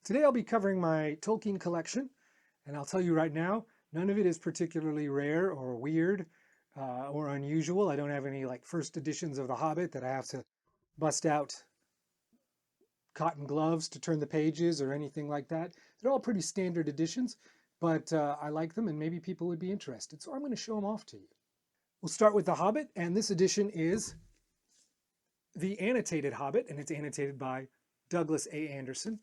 Today I'll be covering my Tolkien collection, and I'll tell you right now, none of it is particularly rare or weird or unusual. I don't have any like first editions of The Hobbit that I have to bust out cotton gloves to turn the pages or anything like that. They're all pretty standard editions, but I like them and maybe people would be interested. So I'm going to show them off to you. We'll start with The Hobbit, and this edition is the annotated Hobbit, and it's annotated by Douglas A. Anderson.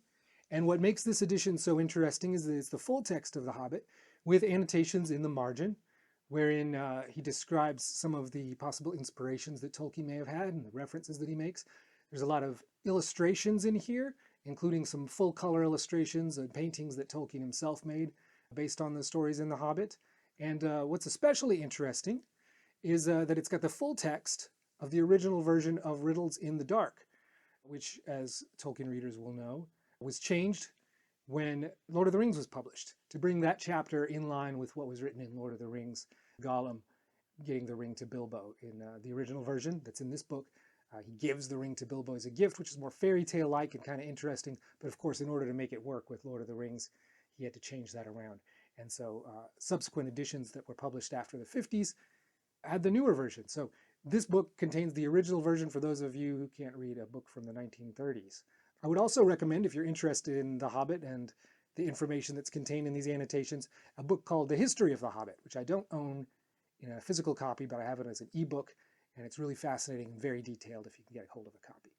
And what makes this edition so interesting is that it's the full text of The Hobbit with annotations in the margin, wherein he describes some of the possible inspirations that Tolkien may have had and the references that he makes. There's a lot of illustrations in here, including some full color illustrations and paintings that Tolkien himself made based on the stories in The Hobbit. And what's especially interesting is that it's got the full text of the original version of Riddles in the Dark, which, as Tolkien readers will know, was changed when Lord of the Rings was published to bring that chapter in line with what was written in Lord of the Rings, Gollum getting the ring to Bilbo. In the original version that's in this book, he gives the ring to Bilbo as a gift, which is more fairy tale-like and kind of interesting. But of course, in order to make it work with Lord of the Rings, he had to change that around. And so subsequent editions that were published after the 50s had the newer version. So this book contains the original version for those of you who can't read a book from the 1930s. I would also recommend, if you're interested in The Hobbit and the information that's contained in these annotations, a book called The History of the Hobbit, which I don't own in a physical copy, but I have it as an ebook, and it's really fascinating and very detailed if you can get a hold of a copy.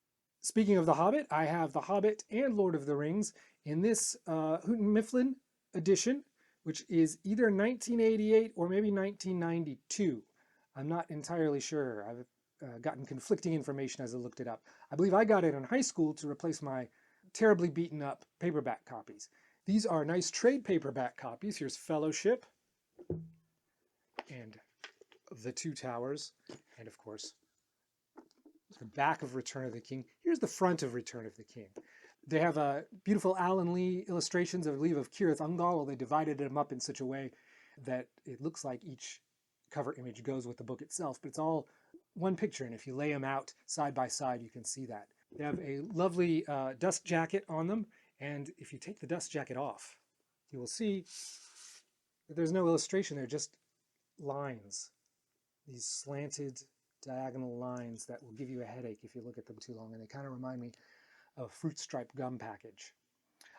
Speaking of The Hobbit, I have The Hobbit and Lord of the Rings in this Houghton Mifflin edition, which is either 1988 or maybe 1992. I'm not entirely sure. I've gotten conflicting information as I looked it up. I believe I got it in high school to replace my terribly beaten up paperback copies. These are nice trade paperback copies. Here's Fellowship and The Two Towers, and of course the back of Return of the King. Here's the front of Return of the King. They have beautiful Alan Lee illustrations, I believe, of Cirith Ungol. They divided them up in such a way that it looks like each cover image goes with the book itself, but it's all one picture, and if you lay them out side by side, you can see that. They have a lovely dust jacket on them, and if you take the dust jacket off, you will see that there's no illustration. They're just lines, these slanted diagonal lines that will give you a headache if you look at them too long, and they kind of remind me of a fruit stripe gum package.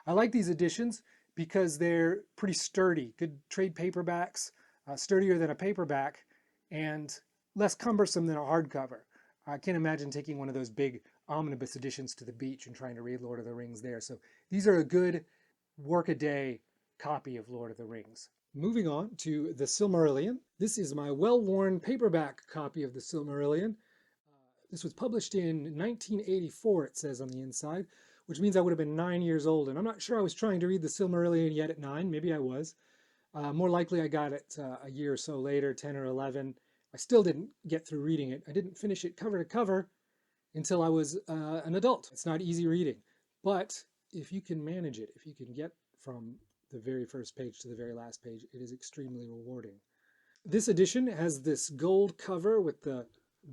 I like these editions because they're pretty sturdy, good trade paperbacks, sturdier than a paperback, and less cumbersome than a hardcover. I can't imagine taking one of those big omnibus editions to the beach and trying to read Lord of the Rings there. So these are a good work-a-day copy of Lord of the Rings. Moving on to The Silmarillion. This is my well-worn paperback copy of The Silmarillion. This was published in 1984, it says on the inside, which means I would have been 9 years old. And I'm not sure I was trying to read The Silmarillion yet at 9. Maybe I was. More likely I got it a year or so later, 10 or 11. I still didn't get through reading it. I didn't finish it cover to cover until I was an adult. It's not easy reading, but if you can manage it, if you can get from the very first page to the very last page, it is extremely rewarding. This edition has this gold cover with the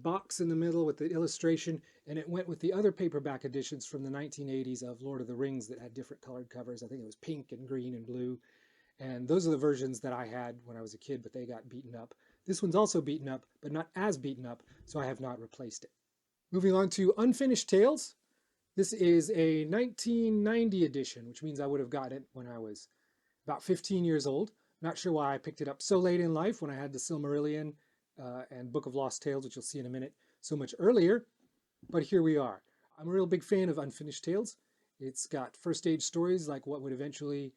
box in the middle with the illustration, and it went with the other paperback editions from the 1980s of Lord of the Rings that had different colored covers. I think it was pink and green and blue. And those are the versions that I had when I was a kid, but they got beaten up. This one's also beaten up, but not as beaten up, so I have not replaced it. Moving on to Unfinished Tales. This is a 1990 edition, which means I would have gotten it when I was about 15 years old. Not sure why I picked it up so late in life when I had the Silmarillion and Book of Lost Tales, which you'll see in a minute, so much earlier, but here we are. I'm a real big fan of Unfinished Tales. It's got first age stories like what would eventually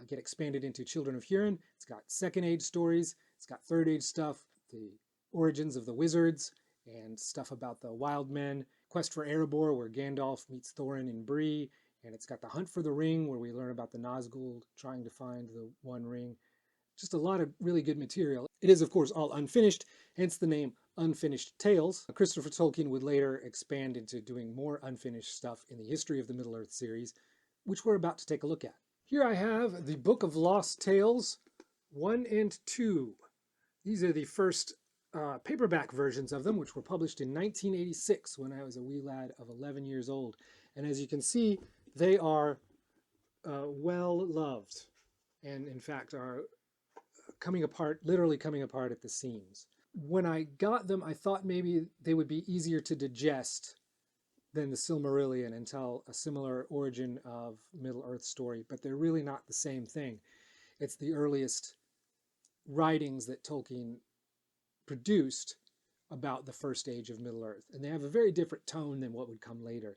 get expanded into Children of Hurin. It's got second age stories. It's got third age stuff, the origins of the wizards, and stuff about the wild men. Quest for Erebor, where Gandalf meets Thorin and Bree. And it's got the Hunt for the Ring, where we learn about the Nazgul trying to find the One Ring. Just a lot of really good material. It is, of course, all unfinished, hence the name Unfinished Tales. Christopher Tolkien would later expand into doing more unfinished stuff in the History of the Middle-earth series, which we're about to take a look at. Here I have the Book of Lost Tales 1 and 2. These are the first paperback versions of them, which were published in 1986 when I was a wee lad of 11 years old. And as you can see, they are well loved, and in fact are coming apart, literally coming apart at the seams. When I got them, I thought maybe they would be easier to digest than the Silmarillion and tell a similar origin of Middle-earth story, but they're really not the same thing. It's the earliest writings that Tolkien produced about the first age of Middle-earth, and they have a very different tone than what would come later.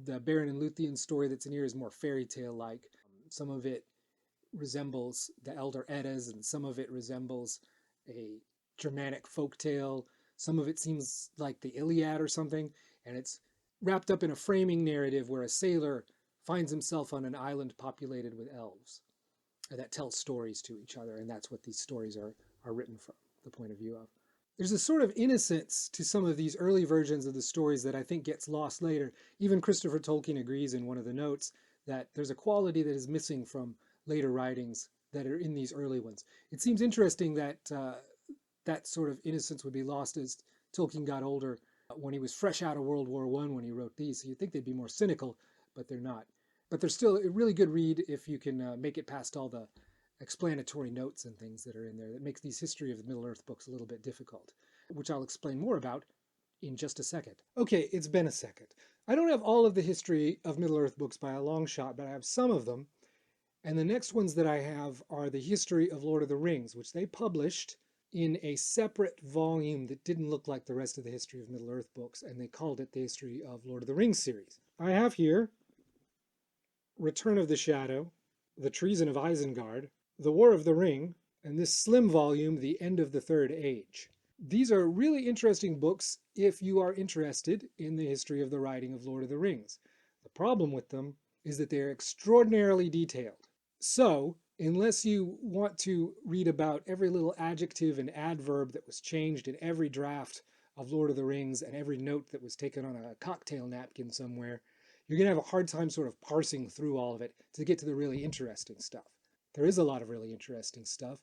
The Beren and Luthien story that's in here is more fairy tale-like. Some of it resembles the Elder Eddas, and some of it resembles a Germanic folk tale. Some of it seems like the Iliad or something, and it's wrapped up in a framing narrative where a sailor finds himself on an island populated with elves that tell stories to each other, and that's what these stories are written from the point of view of. There's a sort of innocence to some of these early versions of the stories that I think gets lost later. Even Christopher Tolkien agrees in one of the notes that there's a quality that is missing from later writings that are in these early ones. It seems interesting that that sort of innocence would be lost as Tolkien got older, when he was fresh out of World War I when he wrote these. So you'd think they'd be more cynical, but they're not. But they're still a really good read if you can make it past all the explanatory notes and things that are in there that makes these History of Middle-earth books a little bit difficult, which I'll explain more about in just a second. Okay, it's been a second. I don't have all of the History of Middle-earth books by a long shot, but I have some of them. And the next ones that I have are the History of Lord of the Rings, which they published in a separate volume that didn't look like the rest of the History of Middle-earth books, and they called it the History of Lord of the Rings series. I have here Return of the Shadow, The Treason of Isengard, The War of the Ring, and this slim volume, The End of the Third Age. These are really interesting books if you are interested in the history of the writing of Lord of the Rings. The problem with them is that they're extraordinarily detailed. So, unless you want to read about every little adjective and adverb that was changed in every draft of Lord of the Rings and every note that was taken on a cocktail napkin somewhere, you're going to have a hard time sort of parsing through all of it to get to the really interesting stuff. There is a lot of really interesting stuff.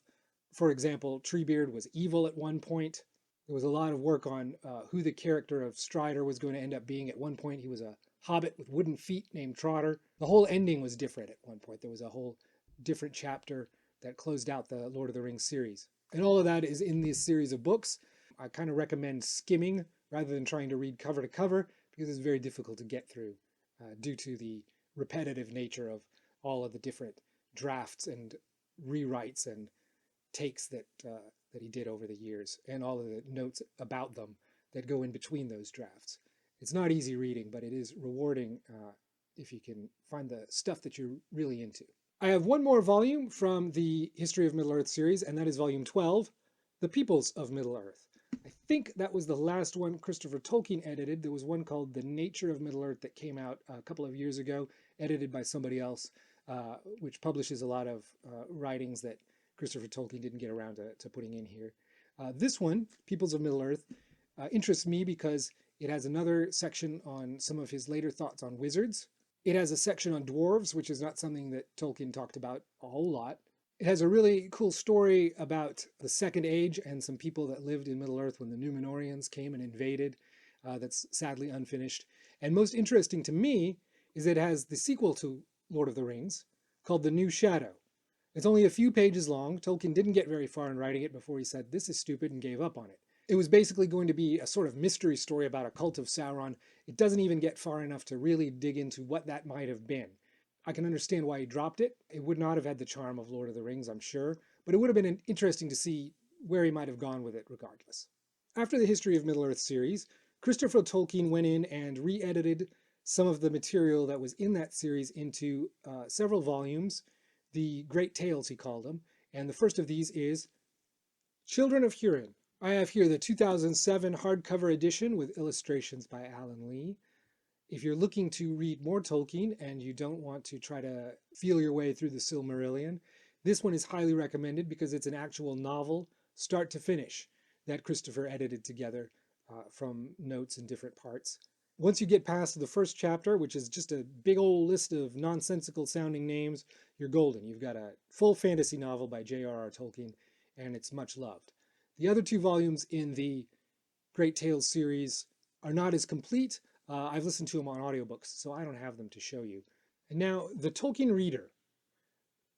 For example, Treebeard was evil at one point. There was a lot of work on who the character of Strider was going to end up being. At one point, he was a hobbit with wooden feet named Trotter. The whole ending was different at one point. There was a whole different chapter that closed out the Lord of the Rings series. And all of that is in this series of books. I kind of recommend skimming rather than trying to read cover to cover, because it's very difficult to get through due to the repetitive nature of all of the different drafts and rewrites and takes that he did over the years, and all of the notes about them that go in between those drafts. It's not easy reading, but it is rewarding if you can find the stuff that you're really into. I have one more volume from the History of Middle-earth series, and that is volume 12, The Peoples of Middle-earth. I think that was the last one Christopher Tolkien edited. There was one called The Nature of Middle-earth that came out a couple of years ago, edited by somebody else, which publishes a lot of writings that Christopher Tolkien didn't get around to putting in here. This one, Peoples of Middle-earth, interests me because it has another section on some of his later thoughts on wizards. It has a section on dwarves, which is not something that Tolkien talked about a whole lot. It has a really cool story about the Second Age and some people that lived in Middle-earth when the Númenóreans came and invaded. That's sadly unfinished. And most interesting to me is it has the sequel to Lord of the Rings called The New Shadow. It's only a few pages long. Tolkien didn't get very far in writing it before he said, this is stupid, and gave up on it. It was basically going to be a sort of mystery story about a cult of Sauron. It doesn't even get far enough to really dig into what that might have been. I can understand why he dropped it. It would not have had the charm of Lord of the Rings, I'm sure, but it would have been interesting to see where he might have gone with it regardless. After the History of Middle-earth series, Christopher Tolkien went in and re-edited some of the material that was in that series into several volumes, the Great Tales he called them, and the first of these is Children of Hurin. I have here the 2007 hardcover edition with illustrations by Alan Lee. If you're looking to read more Tolkien and you don't want to try to feel your way through the Silmarillion, this one is highly recommended because it's an actual novel, start to finish, that Christopher edited together from notes in different parts. Once you get past the first chapter, which is just a big old list of nonsensical sounding names, you're golden. You've got a full fantasy novel by J.R.R. Tolkien, and it's much loved. The other two volumes in the Great Tales series are not as complete. I've listened to them on audiobooks, so I don't have them to show you. And now, the Tolkien Reader.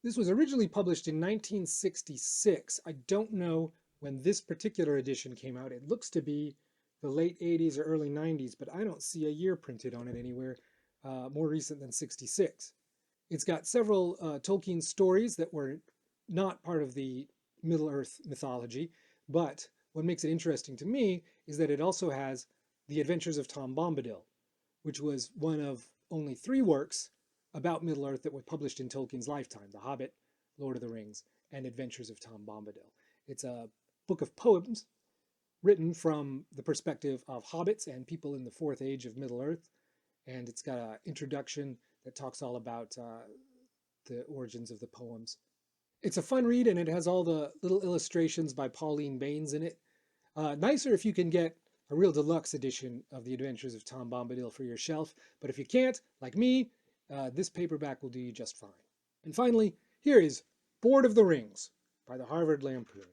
This was originally published in 1966. I don't know when this particular edition came out. It looks to be the late 80s or early 90s, but I don't see a year printed on it anywhere more recent than 66. It's got several Tolkien stories that were not part of the Middle-earth mythology, but what makes it interesting to me is that it also has The Adventures of Tom Bombadil, which was one of only 3 works about Middle-earth that were published in Tolkien's lifetime: The Hobbit, Lord of the Rings, and Adventures of Tom Bombadil. It's a book of poems written from the perspective of hobbits and people in the Fourth Age of Middle-earth, and it's got an introduction that talks all about the origins of the poems. It's a fun read, and it has all the little illustrations by Pauline Baynes in it. Nicer if you can get a real deluxe edition of The Adventures of Tom Bombadil for your shelf, but if you can't, like me, this paperback will do you just fine. And finally, here is Board of the Rings by the Harvard Lampoon.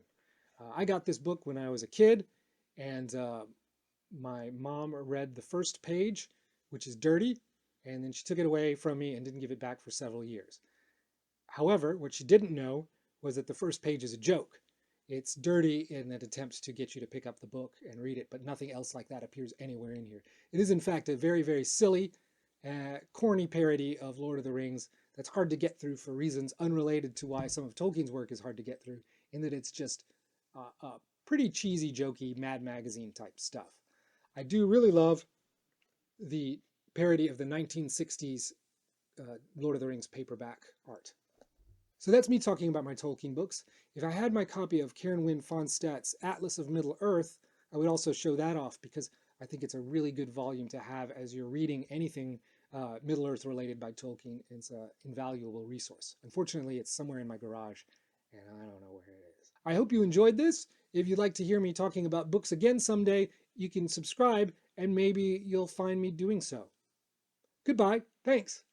I got this book when I was a kid, and my mom read the first page, which is dirty, and then she took it away from me and didn't give it back for several years. However, what she didn't know was that the first page is a joke. It's dirty in an attempt to get you to pick up the book and read it, but nothing else like that appears anywhere in here. It is, in fact, a very, very silly, corny parody of Lord of the Rings that's hard to get through for reasons unrelated to why some of Tolkien's work is hard to get through, in that it's just pretty cheesy, jokey, Mad Magazine type stuff. I do really love the parody of the 1960s Lord of the Rings paperback art. So that's me talking about my Tolkien books. If I had my copy of Karen Wynne Fonstadt's Atlas of Middle-earth, I would also show that off because I think it's a really good volume to have as you're reading anything Middle-earth related by Tolkien. It's an invaluable resource. Unfortunately, it's somewhere in my garage, and I don't know where it is. I hope you enjoyed this. If you'd like to hear me talking about books again someday, you can subscribe, and maybe you'll find me doing so. Goodbye. Thanks.